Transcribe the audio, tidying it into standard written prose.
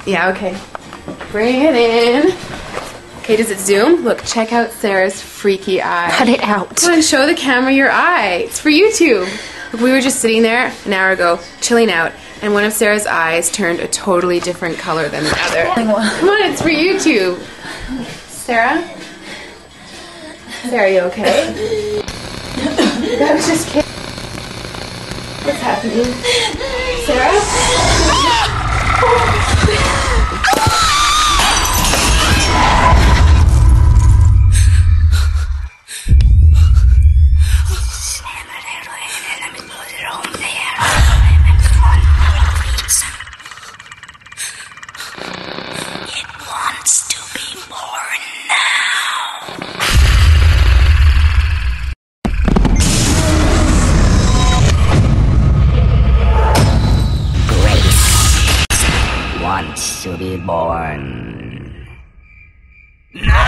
Yeah, okay. Bring it in. Okay, does it zoom? Look, check out Sarah's freaky eye. Cut it out. Come on, show the camera your eye. It's for YouTube. Look, we were just sitting there an hour ago, chilling out, and one of Sarah's eyes turned a totally different color than the other. Come on, it's for YouTube. Sarah? Sarah, are you okay? That was just kidding. What's happening? Sarah? It wants to be born now. Grace wants to be born. No!